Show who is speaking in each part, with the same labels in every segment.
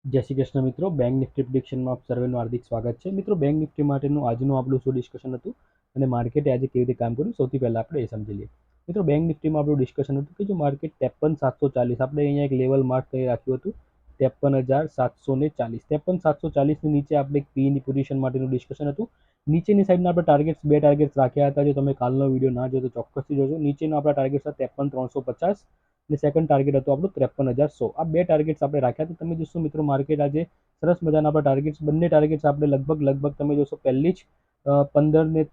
Speaker 1: જય શ્રી કૃષ્ણ મિત્રો, bank Nifty પ્રિડિક્શનમાં આપ સર્વેનું હાર્દિક સ્વાગત છે. મિત્રો, બેંક નિફ્ટી માટેનું આજનું આપણું શું ડિસ્કશન હતું અને માર્કેટે આજે કેવી રીતે કામ કર્યું, સૌથી પહેલાં આપણે એ સમજી લઈએ. મિત્રો, બેંક નિફ્ટીમાં આપણું ડિસ્કશન હતું કે જો માર્કેટ 53,740, આપણે અહીંયા એક લેવલ માર્ક કરી રાખ્યું હતું 53,740. 53,740ની નીચે આપણે એક પીની પોઝિશન માટેનું ડિસ્કશન હતું. નીચેની સાઈડના આપણે બે ટાર્ગેટ્સ રાખ્યા હતા. જો તમે કાલનો વિડીયો ના જોયો તો ચોક્કસથી જોજો. નીચેનો આપણા ટાર્ગેટ હતા 53,350 અને સેકન્ડ ટાર્ગેટ હતું આપણું 53,100. આ બે ટાર્ગેટ્સ આપણે રાખ્યા. તો તમે જોશો મિત્રો, માર્કેટ આજે સરસ મજાના આપણા ટાર્ગેટ્સ, બંને ટાર્ગેટ્સ આપણે લગભગ તમે જોશો પહેલી જ 15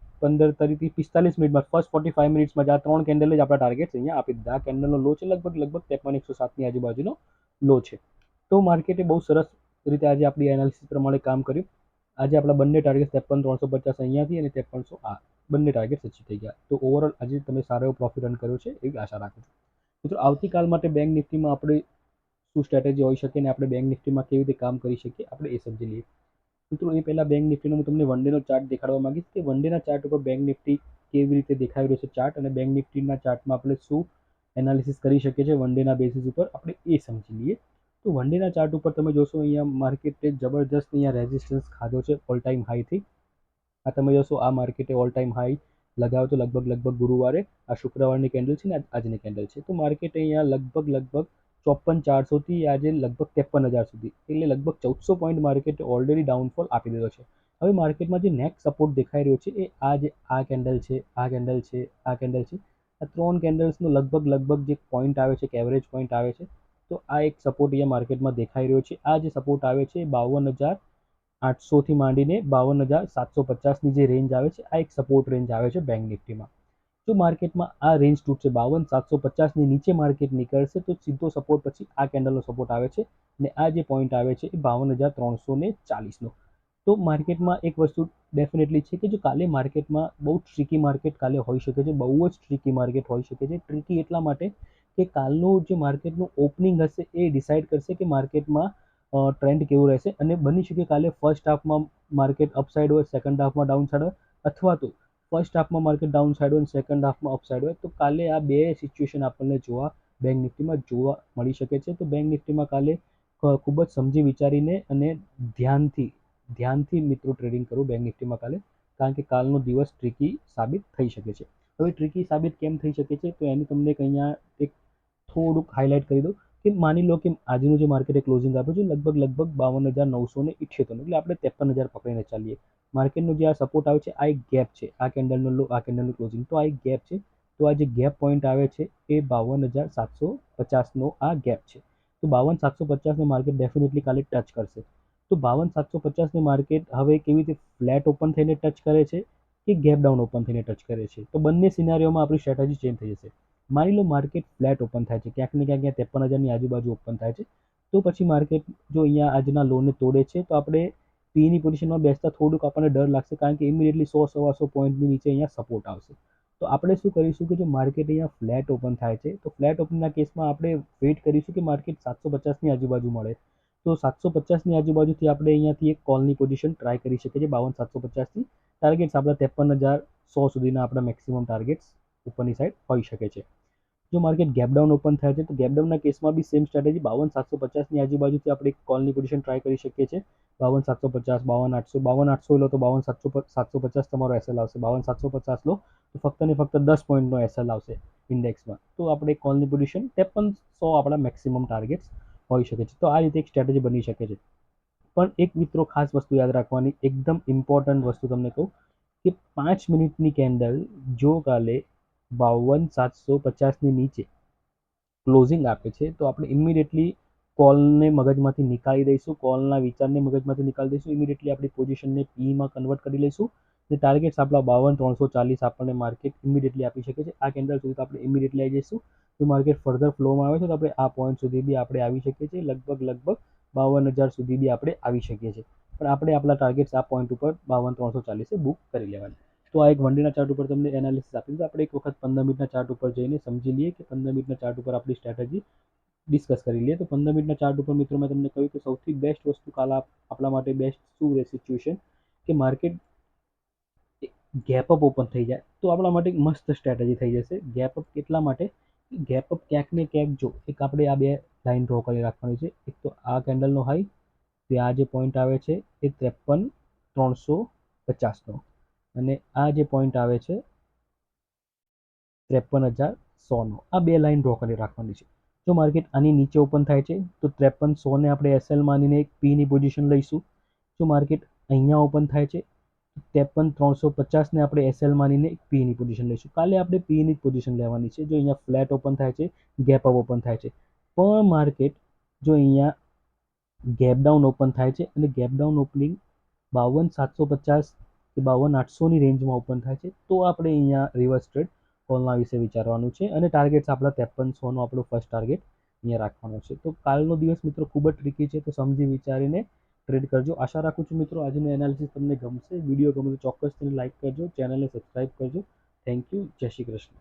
Speaker 1: થી 45 મિનિટમાં, ફર્સ્ટ 45 મિનિટ્સમાં જ આ ત્રણ કેન્ડલ જ આપણા ટાર્ગેટ્સ અહીંયા આપી દીધા. આ કેન્ડલનો લો છે લગભગ 53,107ની આજુબાજુનો લો છે. તો માર્કેટે બહુ સરસ રીતે આજે આપણી એનાલિસિસ પ્રમાણે કામ કર્યું. આજે આપણા બંને ટાર્ગેટ 53,350 અહીંયાથી અને 53,100 આ બંને ટાર્ગેટ્સ અચીવ થઈ ગયા. તો ઓવરઓલ આજે તમે સારો એવો પ્રોફિટ અર્ન કર્યો છે એવી આશા રાખું છું. મિત્રો, આવતીકાલ માટે બેંક નિફ્ટીમાં આપણે શું સ્ટ્રેટેજી હોઈ શકે અને આપણે બેંક નિફ્ટીમાં કેવી રીતે કામ કરી શકીએ આપણે એ સમજી લઈએ. મિત્રો, એ પહેલાં બેંક નિફ્ટીનો હું તમને વન ડેનો ચાર્ટ દેખાડવા માંગીશ કે વન ડેના ચાર્ટ ઉપર બેંક નિફ્ટી કેવી રીતે દેખાઈ રહ્યો છે ચાર્ટ, અને બેંક નિફ્ટીના ચાર્ટમાં આપણે શું એનાલિસિસ કરી શકીએ છીએ વન ડેના બેસિસ ઉપર આપણે એ સમજી લઈએ. તો વન ડેના ચાર્ટ ઉપર તમે જોશો અહીંયા માર્કેટે જબરજસ્ત અહીંયા રેઝિસ્ટન્સ ખાધો છે ઓલ ટાઈમ હાઈથી. આ તમે જોશો આ માર્કેટે ઓલ ટાઈમ હાઈ લગાવ્યો તો લગભગ ગુરુવારે. આ શુક્રવારની કેન્ડલ છે ને આજની કેન્ડલ છે. તો માર્કેટ અહીંયા લગભગ 54,400થી આજે લગભગ 53,000 સુધી, એટલે લગભગ 1,400 પોઈન્ટ માર્કેટે ઓલરેડી ડાઉનફોલ આપી દીધો છે. હવે માર્કેટમાં જે નેક્સ્ટ સપોર્ટ દેખાઈ રહ્યો છે એ આ કેન્ડલ છે, આ કેન્ડલ છે, આ કેન્ડલ છે. આ ત્રણ કેન્ડલ્સનો લગભગ જે પોઈન્ટ આવે છે, કે એવરેજ પોઈન્ટ આવે છે. તો આ એક સપોર્ટ અહીંયા માર્કેટમાં દેખાઈ રહ્યો છે. આ જે સપોર્ટ આવે છે 52,800થી માંડીને 52,750ની જે રેન્જ આવે છે, આ એક સપોર્ટ રેન્જ આવે છે બેંક નિફ્ટીમાં. જો માર્કેટમાં આ રેન્જ તૂટશે 52,750ની નીચે માર્કેટ નીકળશે તો સીધો સપોર્ટ પછી આ કેન્ડલનો સપોર્ટ આવે છે અને આ જે પોઈન્ટ આવે છે એ 52,340નો. તો માર્કેટમાં એક વસ્તુ ડેફિનેટલી છે કે જો કાલે માર્કેટમાં બહુ ટ્રિકી માર્કેટ કાલે હોઈ શકે છે, બહુ જ ટ્રિકી માર્કેટ હોઈ શકે છે. ટ્રિકી એટલા માટે કે કાલનું જે માર્કેટનું ઓપનિંગ હશે એ ડિસાઇડ કરશે કે માર્કેટમાં ટ્રેન્ડ કેવું રહેશે, અને બની શકે કાલે ફર્સ્ટ હાફમાં માર્કેટ અપસાઇડ હોય, સેકન્ડ હાફમાં ડાઉન સાઇડ હોય, અથવા તો ફર્સ્ટ હાફમાં માર્કેટ ડાઉન સાઇડ હોય અને સેકન્ડ હાફમાં અપસાઇડ હોય. તો કાલે આ બે સિચ્યુએશન આપણને બેંક નિફ્ટીમાં જોવા મળી શકે છે. તો બેંક નિફ્ટીમાં કાલે ખૂબ જ સમજી વિચારીને અને ધ્યાનથી મિત્રો ટ્રેડિંગ કરવું બેંક નિફ્ટીમાં કાલે, કારણ કે કાલનો દિવસ ટ્રિકી સાબિત થઈ શકે છે. હવે ટ્રિકી સાબિત કેમ થઈ શકે છે તો એની તમને અહીંયા એક થોડુંક હાઇલાઇટ કરી દઉં કે માની લો કે આજનું જે માર્કેટે ક્લોઝિંગ આપ્યું છે લગભગ 52,978, એટલે આપણે 53,000 પકડીને ચાલીએ. માર્કેટનો જે આ સપોર્ટ આવે છે આ એક ગેપ છે, આ કેન્ડલનો લો, આ કેન્ડલનું ક્લોઝિંગ, તો આ એક ગેપ છે. તો આ જે ગેપ પોઈન્ટ આવે છે એ 52,750નો આ ગેપ છે. તો 52,750ને માર્કેટ ડેફિનેટલી કાલે ટચ કરશે. તો 52,750ને માર્કેટ હવે કેવી રીતે ફ્લેટ ઓપન થઈને ટચ કરે છે કે ગેપ ડાઉન ઓપન થઈને ટચ કરે છે, તો બંને સિનારીઓમાં આપણી સ્ટ્રેટેજી ચેન્જ થઈ જશે. માની લો માર્કેટ ફ્લેટ ઓપન થાય છે, ક્યાંક ને ક્યાંક 53,000ની આજુબાજુ ઓપન થાય છે, તો પછી માર્કેટ જો અહીંયા આજના લોને તોડે છે તો આપણે પીની પોઝિશનમાં બેસતા થોડુંક આપણને ડર લાગશે, કારણ કે ઇમિડિયેટલી 100-125 પોઈન્ટની નીચે અહીંયા સપોર્ટ આવશે. તો આપણે શું કરીશું કે જો માર્કેટ અહીંયા ફ્લેટ ઓપન થાય છે તો ફ્લેટ ઓપનના કેસમાં આપણે વેઇટ કરીશું કે માર્કેટ 750ની આજુબાજુ મળે. તો 750ની આજુબાજુથી આપણે અહીંયાથી એક કોલની પોઝિશન ટ્રાય કરી શકીએ છીએ 52,750થી. ટાર્ગેટ્સ આપણા 53,100 સુધીના આપણા મેક્સિમમ ટાર્ગેટ્સ ઉપરની સાઈડ હોઈ શકે છે. જો માર્કેટ ગેપડાઉન ઓપન થાય છે તો ગેપડાઉનના કેસમાં બી સેમ સ્ટ્રેટેજી 52,750ની આજુબાજુથી આપણે એક કોલની પોઝિશન ટ્રાય કરી શકીએ છીએ. 52,750, 52,800, 52,800 લો તો 52,750 તમારો એસએલ આવશે. 52,750 લો તો ફક્ત ને ફક્ત 10 પોઈન્ટનો એસએલ આવશે ઇન્ડેક્સમાં. તો આપણે કોલની પોઝિશન 53,100 આપણા મેક્સિમમ ટાર્ગેટ્સ હોઈ શકે છે. તો આ રીતે એક સ્ટ્રેટેજી બની શકે છે. પણ એક મિત્રો ખાસ વસ્તુ યાદ રાખવાની, એકદમ ઇમ્પોર્ટન્ટ વસ્તુ તમને કહું કે 5 મિનિટની કેન્ડલ જો કાલે 52,750ની નીચે ક્લોઝિંગ આપે છે તો આપણે ઇમિડિયેટલી કોલને મગજમાંથી નીકાળી દઈશું, કોલના વિચારને મગજમાંથી નીકાળી દઈશું, ઇમિડિયેટલી આપણી પોઝિશનને પીમાં કન્વર્ટ કરી લઈશું. અને ટાર્ગેટ્સ આપણા 52,340 આપણને માર્કેટ ઇમિડિયેટલી આપી શકે છે. આ કેન્ડલ સુધી તો આપણે ઇમિડિયેટલી આવી જઈશું. જો માર્કેટ ફર્ધર ફ્લોમાં આવે છે તો આપણે આ પોઈન્ટ સુધી બી આપણે આવી શકીએ છીએ, લગભગ 52,000 સુધી બી આપણે આવી શકીએ છીએ. પણ આપણે આપણા ટાર્ગેટ્સ આ પોઈન્ટ ઉપર 52,340 બુક કરી લેવાના. તો આ એક વન ડેના ચાર્ટ ઉપર તમને એનાલિસિસ આપી દીધું. આપણે એક વખત 15 મિનિટના ચાર્ટ ઉપર જઈને સમજી લઈએ કે 15 મિનિટના ચાર્ટ ઉપર આપણી સ્ટ્રેટેજી ડિસ્કસ કરી લઈએ. તો 15 મિનિટના ચાર્ટ ઉપર મિત્રો મેં તમને કહ્યું કે સૌથી બેસ્ટ વસ્તુ કાલે આપણા માટે બેસ્ટ શું રહે સિચ્યુએશન કે માર્કેટ ગેપ અપ ઓપન થઈ જાય તો આપણા માટે મસ્ત સ્ટ્રેટેજી થઈ જશે. ગેપ અપ એટલા માટે, ગેપ અપ ક્યાંક ને ક્યાંક જો એક આપણે આ બે લાઈન ડ્રો કરી રાખવાની છે. એક તો આ કેન્ડલનો હાઈ તો આ જે પોઈન્ટ આવે છે એ 53,350નો, અને આ જે પોઈન્ટ આવે છે 53,100નો. આ બે લાઈન ડ્રો કરી રાખવાની છે. જો માર્કેટ આની નીચે ઓપન થાય છે તો 53,100ને આપણે એસએલ માનીને એક પીની પોઝિશન લઈશું. જો માર્કેટ અહીંયા ઓપન થાય છે 53,350ને આપણે એસએલ માનીને એક પીની પોઝિશન લઈશું. કાલે આપણે પીની પોઝિશન લેવાની છે. જો અહીંયા ફ્લેટ ઓપન થાય છે, ગેપ અપ ઓપન થાય છે, પણ માર્કેટ જો અહીંયા ગેપ ડાઉન ઓપન થાય છે અને ગેપ ડાઉન ઓપનિંગ 52,750 કે 52,800ની રેન્જમાં ઓપન થાય છે, તો આપણે અહીંયા રિવર્સ ટ્રેડ કોલના વિશે વિચારવાનું છે, અને ટાર્ગેટ્સ આપણા 53,100નો આપણો ફર્સ્ટ ટાર્ગેટ અહીંયા રાખવાનો છે. તો કાલનો દિવસ મિત્રો ખૂબ જ ટ્રિકી છે, તો સમજી વિચારીને ટ્રેડ કરજો. આશા રાખું છું મિત્રો આજનું એનાલિસિસ તમને ગમશે. વિડીયો ગમે તો ચોક્કસ તેને લાઇક કરજો, ચેનલને સબસ્ક્રાઇબ કરજો. Thank you. જય શ્રી કૃષ્ણ.